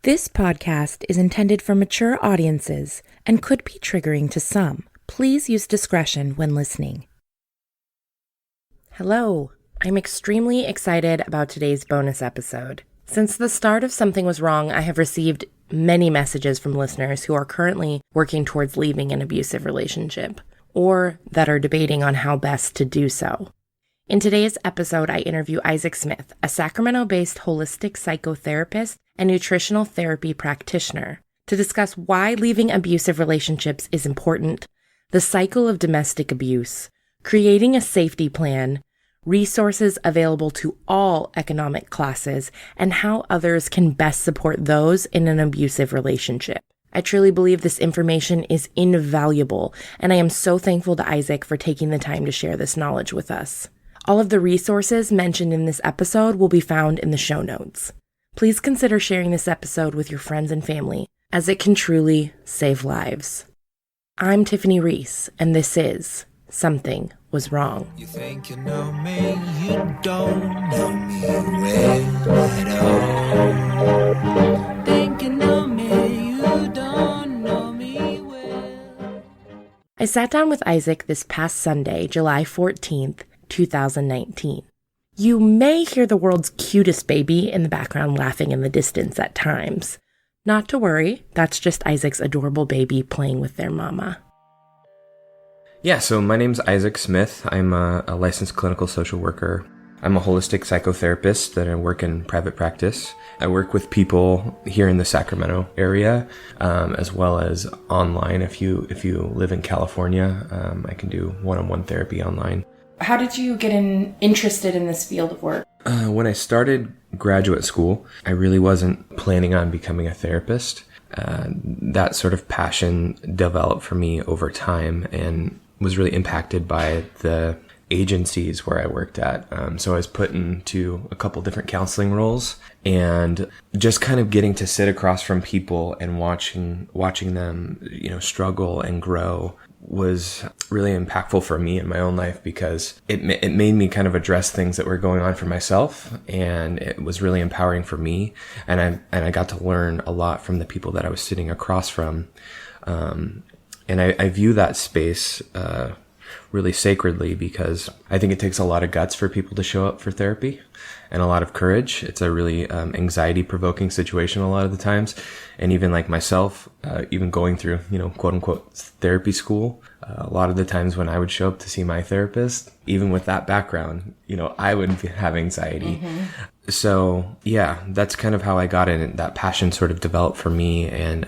This podcast is intended for mature audiences and could be triggering to some. Please use discretion when listening. Hello, I'm extremely excited about today's bonus episode. Since the start of Something Was Wrong, I have received many messages from listeners who are currently working towards leaving an abusive relationship, or that are debating on how best to do so. In today's episode, I interview Isaac Smith, a Sacramento-based holistic psychotherapist and nutritional therapy practitioner, to discuss why leaving abusive relationships is important, the cycle of domestic abuse, creating a safety plan, resources available to all economic classes, and how others can best support those in an abusive relationship. I truly believe this information is invaluable, and I am so thankful to Isaac for taking the time to share this knowledge with us. All of the resources mentioned in this episode will be found in the show notes. Please consider sharing this episode with your friends and family, as it can truly save lives. I'm Tiffany Reese, and this is Something Was Wrong. You think you know me, you don't know me well at all. Think you know me, you don't know me well. I sat down with Isaac this past Sunday, July 14th, 2019. You may hear the world's cutest baby in the background laughing in the distance at times. Not to worry, that's just Isaac's adorable baby playing with their mama. Yeah, so my name's Isaac Smith. I'm a licensed clinical social worker. I'm a holistic psychotherapist that I work in private practice. I work with people here in the Sacramento area, as well as online. If you live in California, I can do one-on-one therapy online. How did you get interested in this field of work? When I started graduate school, I really wasn't planning on becoming a therapist. That sort of passion developed for me over time and was really impacted by the agencies where I worked at. So I was put into a couple different counseling roles, and just kind of getting to sit across from people and watching them, struggle and grow was really impactful for me in my own life, because it made me kind of address things that were going on for myself, and it was really empowering for me. And I got to learn a lot from the people that I was sitting across from. And I view that space really sacredly, because I think it takes a lot of guts for people to show up for therapy, and a lot of courage. It's a really anxiety-provoking situation a lot of the times. And even like myself, even going through, quote-unquote therapy school, a lot of the times when I would show up to see my therapist, even with that background, I would have anxiety. Mm-hmm. So yeah, that's kind of how I got in. That passion sort of developed for me, and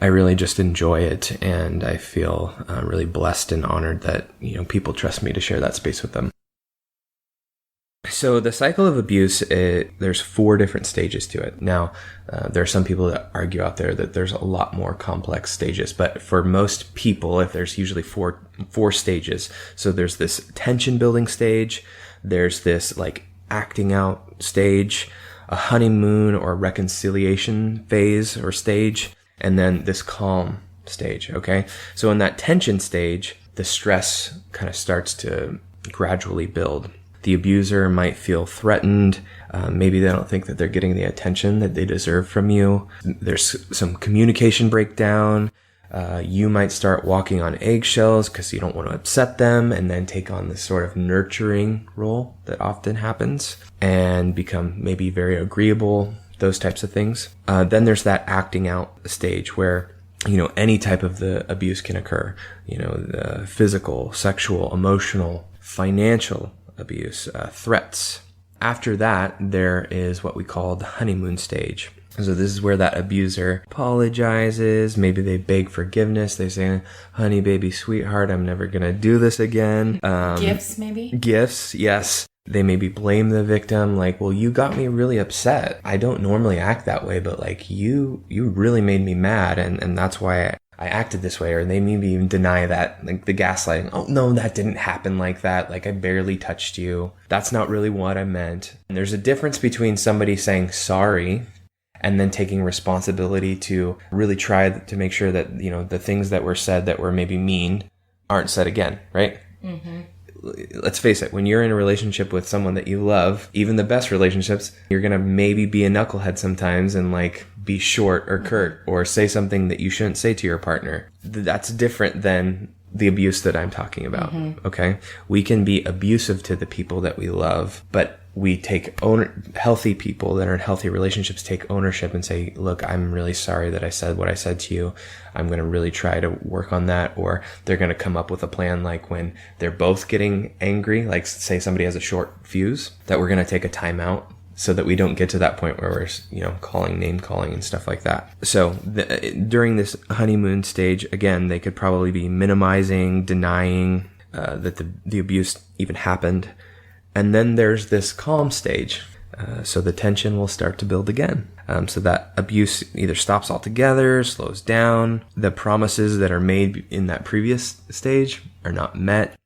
I really just enjoy it. And I feel really blessed and honored that, people trust me to share that space with them. So the cycle of abuse, there's 4 different stages to it. Now, there are some people that argue out there that there's a lot more complex stages, but for most people, if there's usually four stages. So there's this tension building stage, there's this like acting out stage, a honeymoon or reconciliation phase or stage, and then this calm stage, okay? So in that tension stage, the stress kind of starts to gradually build. The abuser might feel threatened. Maybe they don't think that they're getting the attention that they deserve from you. There's some communication breakdown. You might start walking on eggshells because you don't want to upset them, and then take on this sort of nurturing role that often happens and become maybe very agreeable, those types of things. Then there's that acting out stage where any type of the abuse can occur. The physical, sexual, emotional, financial abuse, threats. After that, there is what we call the honeymoon stage. So this is where that abuser apologizes. Maybe they beg forgiveness. They say, honey, baby, sweetheart, I'm never going to do this again. Gifts, maybe? Gifts, yes. They maybe blame the victim, like, well, you got me really upset. I don't normally act that way, but like you really made me mad, and that's why I acted this way. Or they maybe even deny that, like the gaslighting. Oh, no, that didn't happen like that. Like, I barely touched you. That's not really what I meant. And there's a difference between somebody saying sorry and then taking responsibility to really try to make sure that, the things that were said that were maybe mean aren't said again, right? Mm-hmm. let's face it, when you're in a relationship with someone that you love, even the best relationships, you're going to maybe be a knucklehead sometimes and like be short or curt or say something that you shouldn't say to your partner. That's different than the abuse that I'm talking about. Okay. We can be abusive to the people that we love, but we take healthy people that are in healthy relationships take ownership and say, look, I'm really sorry that I said what I said to you. I'm going to really try to work on that. Or they're going to come up with a plan, like when they're both getting angry, like say somebody has a short fuse, that we're going to take a timeout so that we don't get to that point where we're, name calling and stuff like that. So during this honeymoon stage, again, they could probably be minimizing, denying that the abuse even happened. And then there's this calm stage. So the tension will start to build again. So that abuse either stops altogether, slows down. The promises that are made in that previous stage are not met.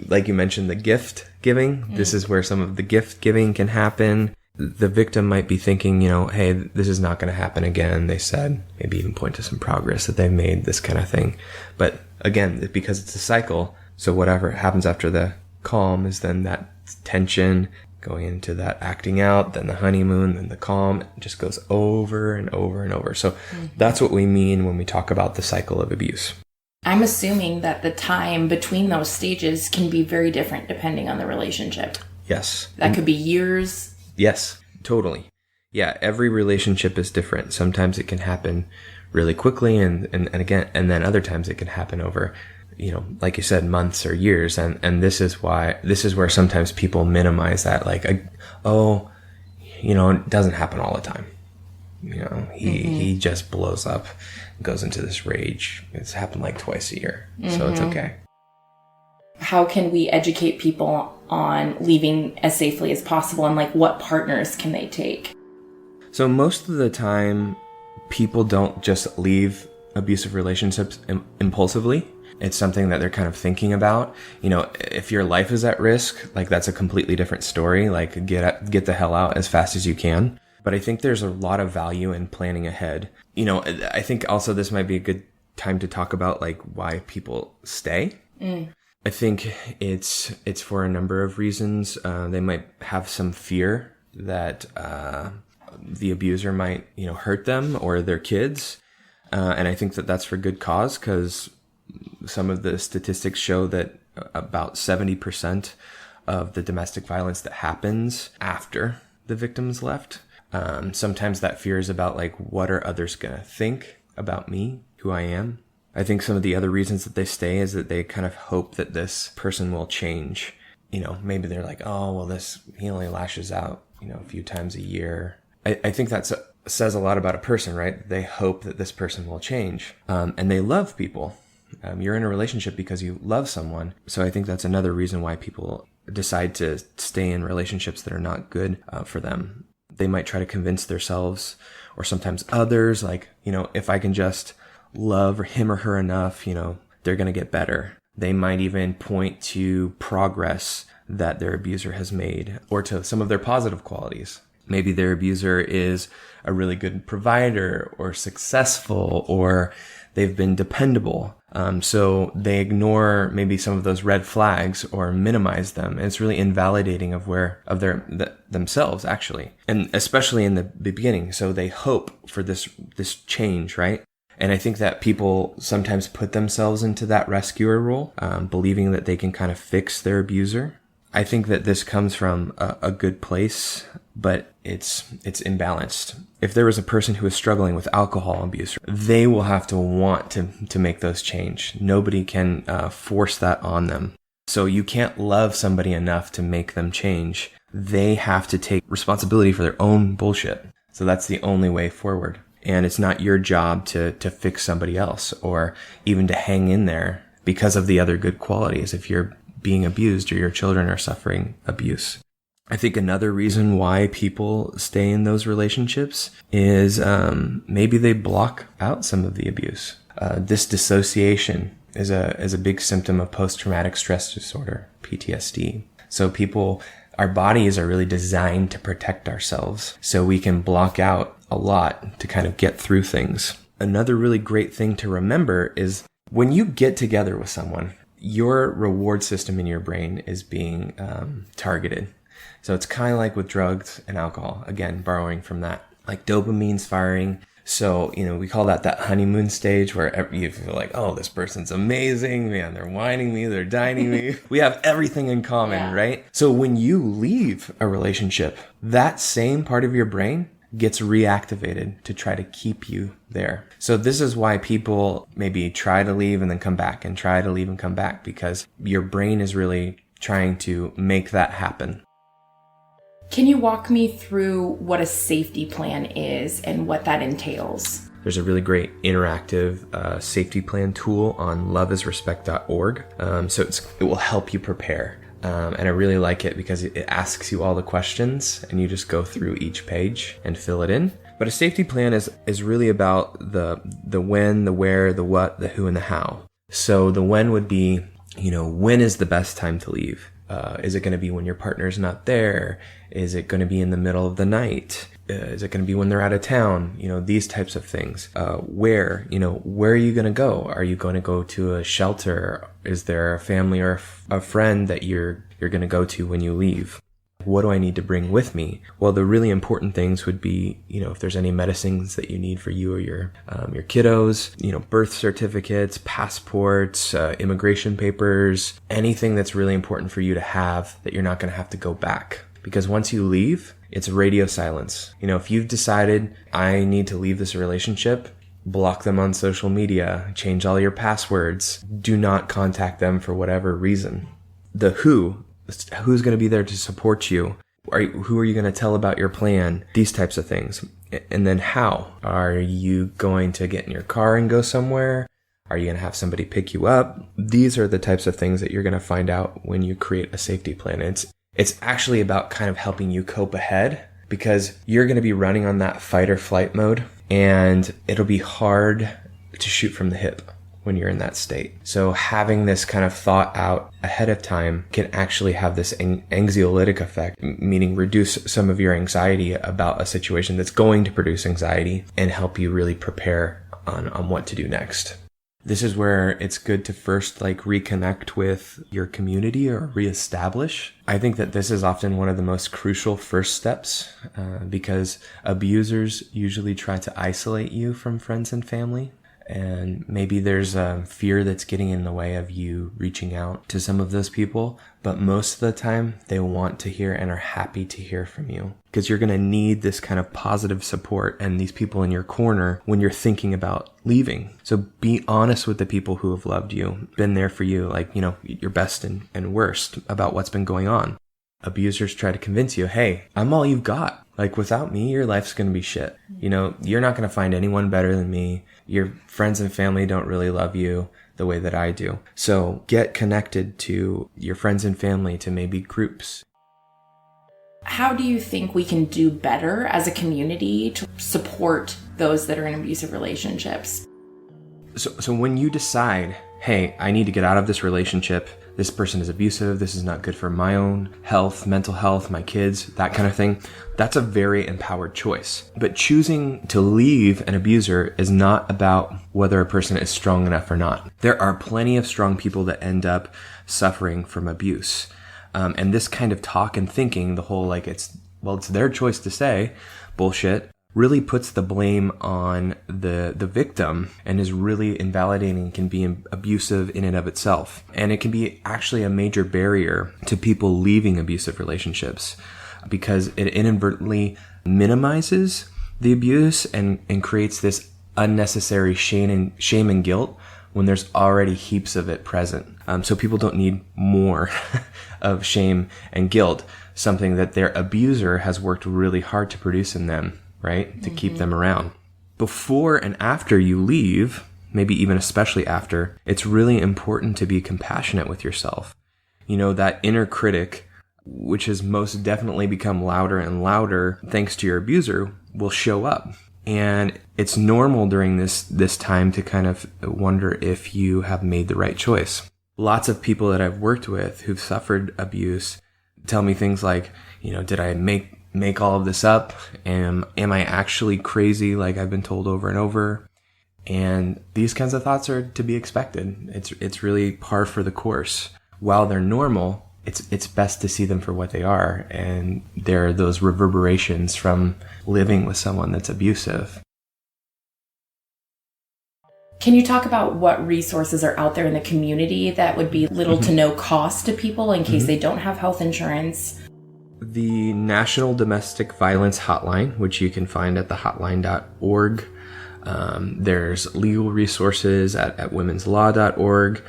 Like you mentioned, the gift giving. This is where some of the gift giving can happen. The victim might be thinking, hey, this is not going to happen again. They said, maybe even point to some progress that they've made, this kind of thing. But again, because it's a cycle, so whatever happens after the calm is then that tension going into that acting out, then the honeymoon, then the calm. It just goes over and over and over. So that's what we mean when we talk about the cycle of abuse. I'm assuming that the time between those stages can be very different depending on the relationship. Yes. That could be years. Yes, totally. Yeah, every relationship is different. Sometimes it can happen really quickly and then other times it can happen over, like you said, months or years. And this is where sometimes people minimize that, like, it doesn't happen all the time. He just blows up, goes into this rage. It's happened like twice a year. So it's okay. How can we educate people on leaving as safely as possible, and like what partners can they take? So most of the time, people don't just leave abusive relationships impulsively. It's something that they're kind of thinking about. If your life is at risk, like that's a completely different story. Like get the hell out as fast as you can. But I think there's a lot of value in planning ahead. I think also this might be a good time to talk about like why people stay. I think it's for a number of reasons. They might have some fear that the abuser might hurt them or their kids, and I think that that's for good cause, because some of the statistics show that about 70% of the domestic violence that happens after the victim's left. Sometimes that fear is about like, what are others gonna think about me, who I am? I think some of the other reasons that they stay is that they kind of hope that this person will change. Maybe they're like, oh, well, he only lashes out, a few times a year. I think that says a lot about a person, right? They hope that this person will change. And they love people. You're in a relationship because you love someone. So I think that's another reason why people decide to stay in relationships that are not good for them. They might try to convince themselves or sometimes others, like, if I can just love him or her enough, they're going to get better. They might even point to progress that their abuser has made or to some of their positive qualities. Maybe their abuser is a really good provider or successful, or they've been dependable. So they ignore maybe some of those red flags or minimize them. And it's really invalidating of themselves, actually. And especially in the beginning. So they hope for this change, right? And I think that people sometimes put themselves into that rescuer role, believing that they can kind of fix their abuser. I think that this comes from a good place, but it's imbalanced. If there was a person who is struggling with alcohol abuse, they will have to want to make those change. Nobody can force that on them. So you can't love somebody enough to make them change. They have to take responsibility for their own bullshit. So that's the only way forward. And it's not your job to fix somebody else or even to hang in there because of the other good qualities if you're being abused or your children are suffering abuse. I think another reason why people stay in those relationships is maybe they block out some of the abuse. This dissociation is a big symptom of post-traumatic stress disorder, PTSD. So our bodies are really designed to protect ourselves, so we can block out a lot to kind of get through things. Another really great thing to remember is when you get together with someone, your reward system in your brain is being targeted. So it's kind of like with drugs and alcohol, again, borrowing from that, like dopamine's firing. So, we call that honeymoon stage where you feel like, oh, this person's amazing, man, they're whining me, they're dining me. We have everything in common, right? So when you leave a relationship, that same part of your brain gets reactivated to try to keep you there. So this is why people maybe try to leave and then come back and try to leave and come back, because your brain is really trying to make that happen. Can you walk me through what a safety plan is and what that entails? There's a really great interactive safety plan tool on loveisrespect.org. So it will help you prepare. And I really like it because it asks you all the questions and you just go through each page and fill it in. But a safety plan is really about the when, the where, the what, the who, and the how. So the when would be, when is the best time to leave? Is it going to be when your partner's not there? Is it going to be in the middle of the night? Is it going to be when they're out of town? These types of things. Where are you going to go? Are you going to go to a shelter? Is there a family or a friend that you're going to go to when you leave? What do I need to bring with me? Well, the really important things would be, if there's any medicines that you need for you or your kiddos, birth certificates, passports, immigration papers, anything that's really important for you to have that you're not going to have to go back. Because once you leave, it's radio silence. If you've decided I need to leave this relationship, block them on social media, change all your passwords, do not contact them for whatever reason. The who's going to be there to support you? Who are you going to tell about your plan? These types of things. And then how? Are you going to get in your car and go somewhere? Are you going to have somebody pick you up? These are the types of things that you're going to find out when you create a safety plan. It's actually about kind of helping you cope ahead, because you're going to be running on that fight or flight mode, and it'll be hard to shoot from the hip when you're in that state. So having this kind of thought out ahead of time can actually have this anxiolytic effect, meaning reduce some of your anxiety about a situation that's going to produce anxiety and help you really prepare on what to do next. This is where it's good to first reconnect with your community or reestablish. I think that this is often one of the most crucial first steps because abusers usually try to isolate you from friends and family. And maybe there's a fear that's getting in the way of you reaching out to some of those people. But most of the time, they want to hear and are happy to hear from you, because you're going to need this kind of positive support and these people in your corner when you're thinking about leaving. So be honest with the people who have loved you, been there for you, your best and worst about what's been going on. Abusers try to convince you, hey, I'm all you've got. Without me, your life's going to be shit. You're not going to find anyone better than me. Your friends and family don't really love you the way that I do. So get connected to your friends and family, to maybe groups. How do you think we can do better as a community to support those that are in abusive relationships? So when you decide, hey, I need to get out of this relationship, this person is abusive, this is not good for my own health, mental health, my kids, that kind of thing, that's a very empowered choice. But choosing to leave an abuser is not about whether a person is strong enough or not. There are plenty of strong people that end up suffering from abuse. And this kind of talk and thinking, the whole it's their choice to say bullshit, really puts the blame on the victim and is really invalidating, can be abusive in and of itself. And it can be actually a major barrier to people leaving abusive relationships, because it inadvertently minimizes the abuse and creates this unnecessary shame and guilt when there's already heaps of it present. So people don't need more of shame and guilt, something that their abuser has worked really hard to produce in them, right? To keep them around. Before and after you leave, maybe even especially after, it's really important to be compassionate with yourself. That inner critic, which has most definitely become louder and louder thanks to your abuser, will show up. And it's normal during this time to kind of wonder if you have made the right choice. Lots of people that I've worked with who've suffered abuse tell me things like, did I make all of this up? Am I actually crazy like I've been told over and over? And these kinds of thoughts are to be expected. It's really par for the course. While they're normal, it's best to see them for what they are. And there are those reverberations from living with someone that's abusive. Can you talk about what resources are out there in the community that would be little to no cost to people in case they don't have health insurance? The National Domestic Violence Hotline, which you can find at thehotline.org. There's legal resources at womenslaw.org.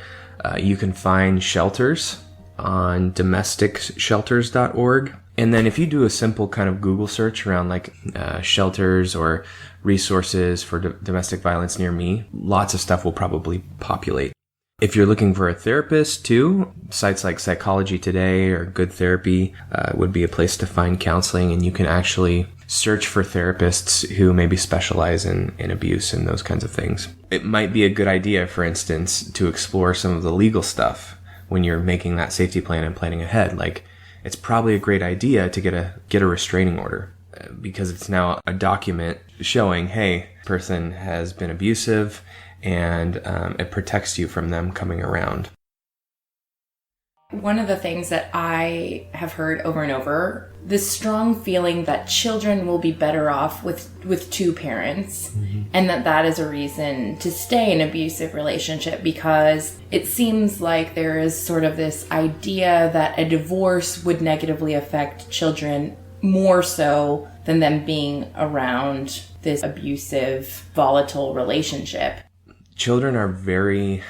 You can find shelters on domesticshelters.org. And then if you do a simple kind of Google search around like shelters or resources for domestic violence near me, lots of stuff will probably populate. If you're looking for a therapist too, sites like Psychology Today or Good Therapy would be a place to find counseling, and you can actually search for therapists who maybe specialize in abuse and those kinds of things. It might be a good idea, for instance, to explore some of the legal stuff when you're making that safety plan and planning ahead. Like, it's probably a great idea to get a restraining order, because it's now a document showing, hey, person has been abusive, and it protects you from them coming around. One of the things that I have heard over and over, this strong feeling that children will be better off with two parents, and that is a reason to stay in an abusive relationship, because it seems like there is sort of this idea that a divorce would negatively affect children more so than them being around this abusive, volatile relationship. Children are very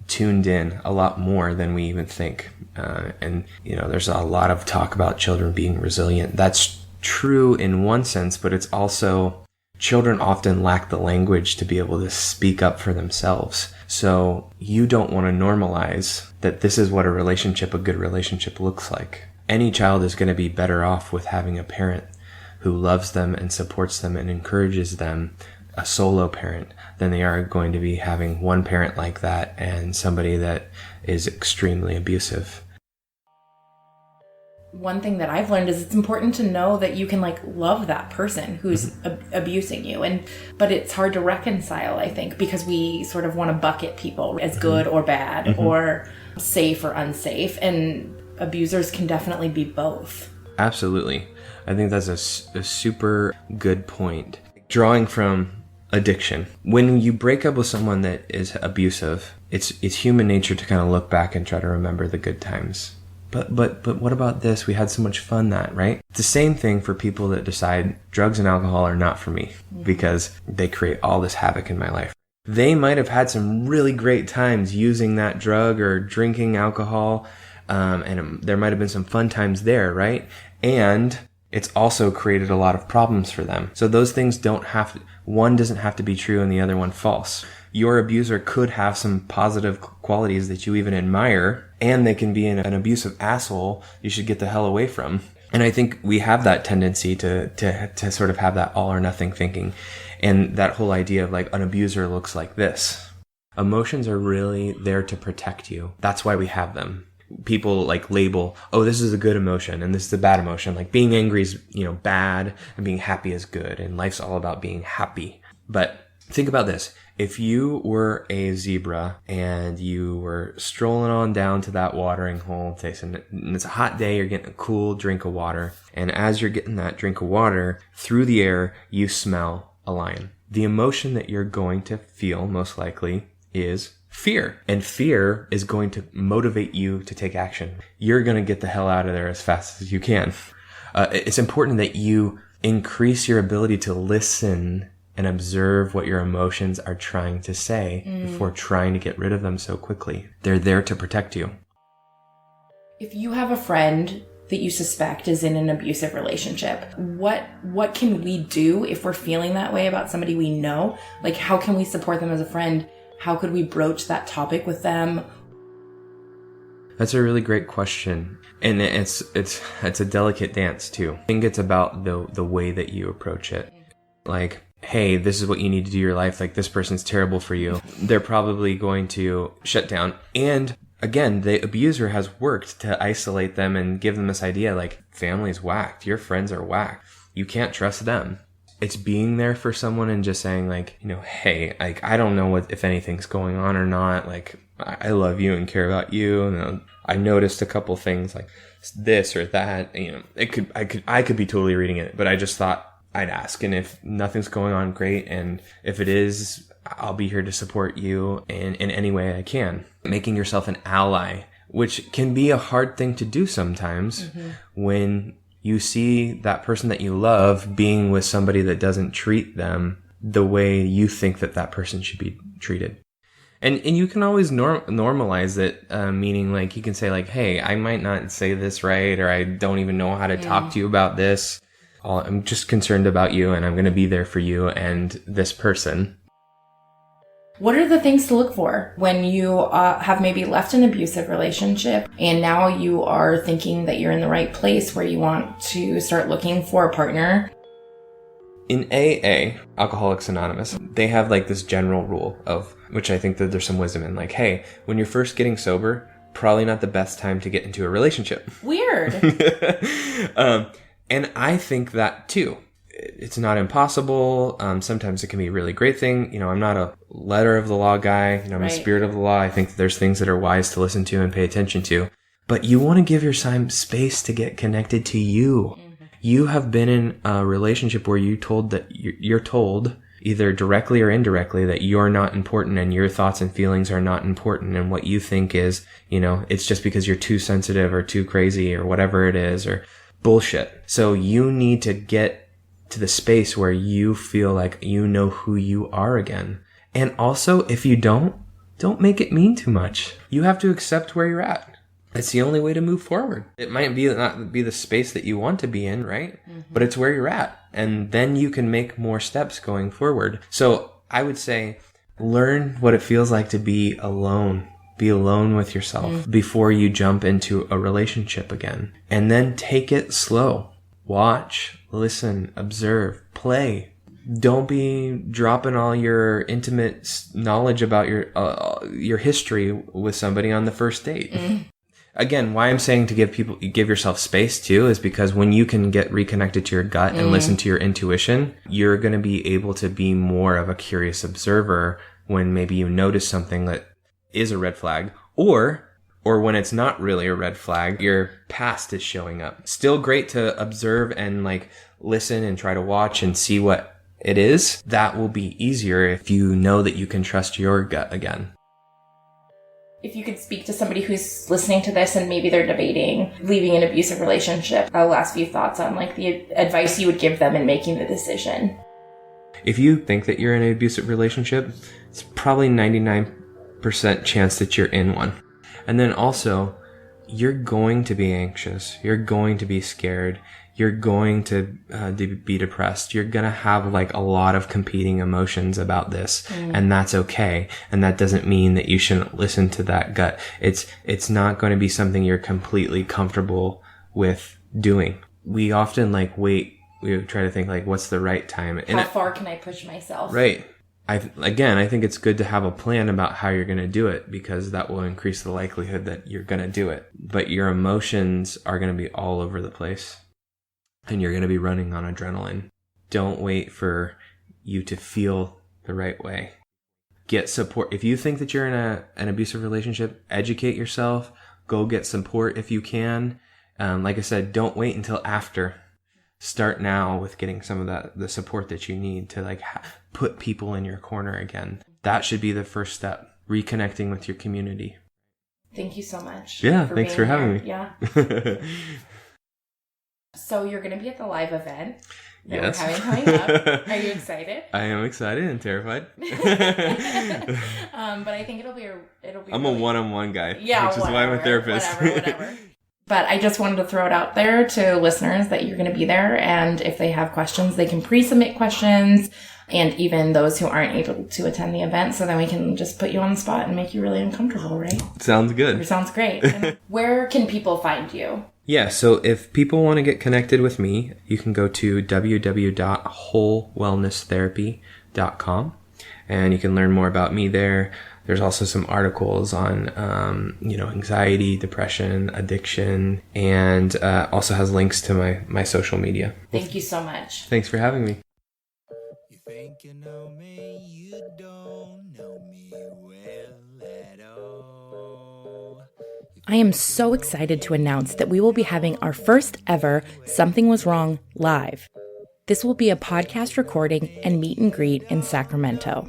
tuned in a lot more than we even think. And, there's a lot of talk about children being resilient. That's true in one sense, but it's also, children often lack the language to be able to speak up for themselves. So you don't want to normalize that this is what a good relationship looks like. Any child is going to be better off with having a parent who loves them and supports them and encourages them, a solo parent, than they are going to be having one parent like that and somebody that is extremely abusive. One thing that I've learned is it's important to know that you can love that person who's abusing you, but it's hard to reconcile, I think, because we sort of want to bucket people as good or bad or safe or unsafe, and abusers can definitely be both. Absolutely. I think that's a super good point. Drawing from addiction. When you break up with someone that is abusive, it's human nature to kind of look back and try to remember the good times. But what about this? We had so much fun right? It's the same thing for people that decide drugs and alcohol are not for me because they create all this havoc in my life. They might have had some really great times using that drug or drinking alcohol, and there might have been some fun times there, right? And it's also created a lot of problems for them. So those things one doesn't have to be true and the other one false. Your abuser could have some positive qualities that you even admire, and they can be an abusive asshole you should get the hell away from. And I think we have that tendency to sort of have that all or nothing thinking, and that whole idea of an abuser looks like this. Emotions are really there to protect you. That's why we have them. People label, oh, this is a good emotion and this is a bad emotion. Being angry is, bad, and being happy is good, and life's all about being happy. But think about this. If you were a zebra and you were strolling on down to that watering hole, and it's a hot day, you're getting a cool drink of water, and as you're getting that drink of water, through the air, you smell a lion. The emotion that you're going to feel most likely is fear. And fear is going to motivate you to take action. You're going to get the hell out of there as fast as you can. It's important that you increase your ability to listen and observe what your emotions are trying to say before trying to get rid of them so quickly. They're there to protect you. If you have a friend that you suspect is in an abusive relationship, what can we do if we're feeling that way about somebody we know? How can we support them as a friend? How could we broach that topic with them? That's a really great question. And it's a delicate dance too. I think it's about the way that you approach it. Hey, this is what you need to do in your life. This person's terrible for you. They're probably going to shut down. And again, the abuser has worked to isolate them and give them this idea family's whacked. Your friends are whacked. You can't trust them. It's being there for someone and just saying like, hey, like, I don't know if anything's going on or not. Like, I love you and care about you. And I noticed a couple things like this or that. I could be totally reading it, but I just thought I'd ask. And if nothing's going on, great. And if it is, I'll be here to support you in any way I can. Making yourself an ally, which can be a hard thing to do sometimes when you see that person that you love being with somebody that doesn't treat them the way you think that person should be treated. And you can always normalize it, meaning like you can say like, hey, I might not say this right, or I don't even know how to talk to you about this. I'm just concerned about you, and I'm going to be there for you and this person. What are the things to look for when you have maybe left an abusive relationship and now you are thinking that you're in the right place where you want to start looking for a partner? In AA, Alcoholics Anonymous, they have like this general rule of, which I think that there's some wisdom in, like, hey, when you're first getting sober, probably not the best time to get into a relationship. Weird. And I think that too. It's not impossible. Sometimes it can be a really great thing. I'm not a letter of the law guy. I'm a spirit of the law. I think that there's things that are wise to listen to and pay attention to. But you want to give your time space to get connected to you. Mm-hmm. You have been in a relationship where you're told either directly or indirectly that you're not important and your thoughts and feelings are not important, and what you think is, it's just because you're too sensitive or too crazy or whatever it is, or bullshit. So you need to get to the space where you feel like you know who you are again. And also, if you don't make it mean too much. You have to accept where you're at. It's the only way to move forward. It might not be the space that you want to be in, right? Mm-hmm. But it's where you're at. And then you can make more steps going forward. So I would say, learn what it feels like to be alone. Be alone with yourself before you jump into a relationship again. And then take it slow. Watch, listen, observe, play. Don't be dropping all your intimate knowledge about your history with somebody on the first date. Again, why I'm saying to give yourself space too is because when you can get reconnected to your gut and listen to your intuition, you're going to be able to be more of a curious observer when maybe you notice something that is a red flag, or when it's not really a red flag, your past is showing up. Still great to observe and like listen and try to watch and see what it is. That will be easier if you know that you can trust your gut again. If you could speak to somebody who's listening to this and maybe they're debating leaving an abusive relationship, I'll ask you thoughts on like the advice you would give them in making the decision. If you think that you're in an abusive relationship, it's probably 99% chance that you're in one. And then also, you're going to be anxious. You're going to be scared. You're going to be depressed. You're going to have like a lot of competing emotions about this. And that's okay. And that doesn't mean that you shouldn't listen to that gut. It's not going to be something you're completely comfortable with doing. We often like wait. We try to think like, what's the right time? And how far can I push myself? Right. I think it's good to have a plan about how you're going to do it, because that will increase the likelihood that you're going to do it. But your emotions are going to be all over the place and you're going to be running on adrenaline. Don't wait for you to feel the right way. Get support. If you think that you're in an abusive relationship, educate yourself. Go get support if you can. Like I said, don't wait until after. Start now with getting some of the support that you need to like put people in your corner again. That should be the first step. Reconnecting with your community. Thank you so much. Yeah, thanks for having me. Yeah. So you're going to be at the live event that we're having coming up. Are you excited? I am excited and terrified. But I think it'll be. I'm really a one-on-one guy. Yeah, which is why I'm a therapist. Whatever. But I just wanted to throw it out there to listeners that you're going to be there. And if they have questions, they can pre-submit questions. And even those who aren't able to attend the event. So then we can just put you on the spot and make you really uncomfortable, right? Sounds good. It sounds great. Where can people find you? Yeah, so if people want to get connected with me, you can go to www.wholewellnesstherapy.com. And you can learn more about me there. There's also some articles on, anxiety, depression, addiction, and also has links to my social media. Thank you so much. Thanks for having me. think you know me, you don't know me well at all. I am so excited to announce that we will be having our first ever Something Was Wrong live. This will be a podcast recording and meet and greet in Sacramento.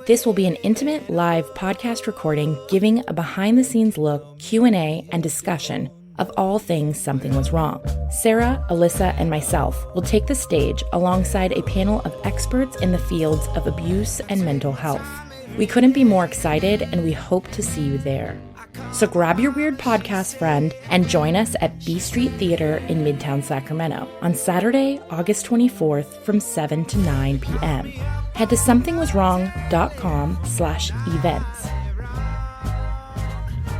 This will be an intimate live podcast recording giving a behind-the-scenes look, Q&A, and discussion of all things Something Was Wrong. Sarah, Alyssa, and myself will take the stage alongside a panel of experts in the fields of abuse and mental health. We couldn't be more excited, and we hope to see you there. So grab your weird podcast friend and join us at B Street Theater in Midtown Sacramento on Saturday, August 24th from 7 to 9 p.m. Head to somethingwaswrong.com/events.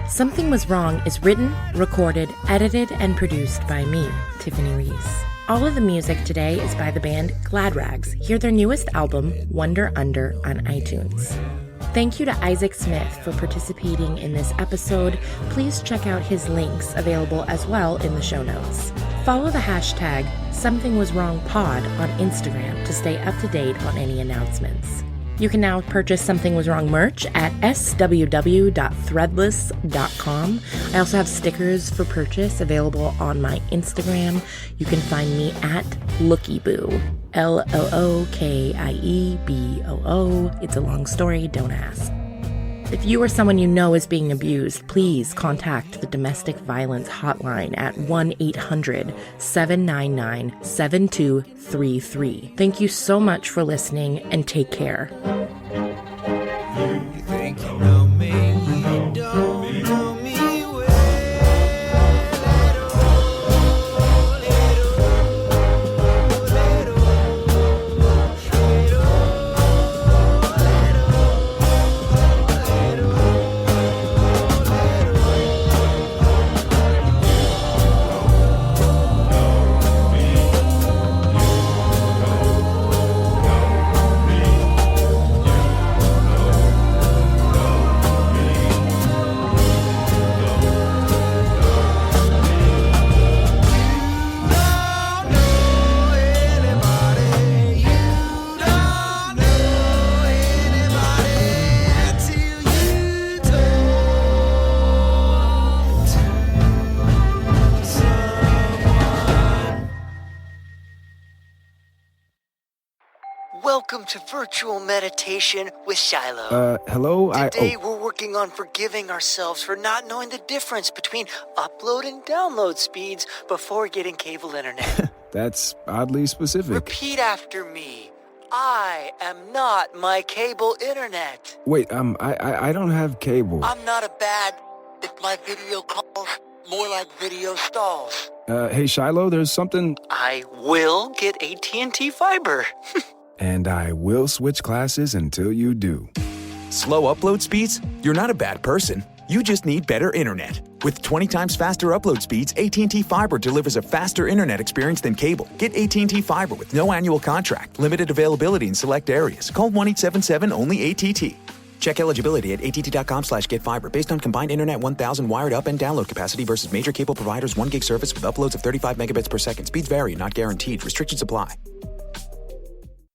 Something Was Wrong is written, recorded, edited, and produced by me, Tiffany Reese. All of the music today is by the band Glad Rags. Hear their newest album, Wonder Under, on iTunes. Thank you to Isaac Smith for participating in this episode. Please check out his links available as well in the show notes. Follow the hashtag SomethingWasWrongPod on Instagram to stay up to date on any announcements. You can now purchase Something Was Wrong merch at sww.threadless.com. I also have stickers for purchase available on my Instagram. You can find me at LookieBoo. LOOKIEBOO. It's a long story, don't ask. If you or someone you know is being abused, please contact the Domestic Violence Hotline at 1-800-799-7233. Thank you so much for listening, and take care. You think you know me, you don't know me well Welcome to Virtual Meditation with Shiloh. Hello? Today we're working on forgiving ourselves for not knowing the difference between upload and download speeds before getting cable internet. That's oddly specific. Repeat after me. I am not my cable internet. Wait, I don't have cable. I'm not a bad, if my video calls, more like video stalls. Hey, Shiloh, there's something... I will get AT&T fiber. And I will switch classes until you do. Slow upload speeds? You're not a bad person. You just need better internet. With 20 times faster upload speeds, AT&T Fiber delivers a faster internet experience than cable. Get AT&T Fiber with no annual contract, limited availability in select areas. Call 1-877-ONLY-ATT. Check eligibility at att.com/getfiber based on combined internet 1000 wired up and download capacity versus major cable providers 1 gig service with uploads of 35 megabits per second. Speeds vary, not guaranteed. Restrictions apply.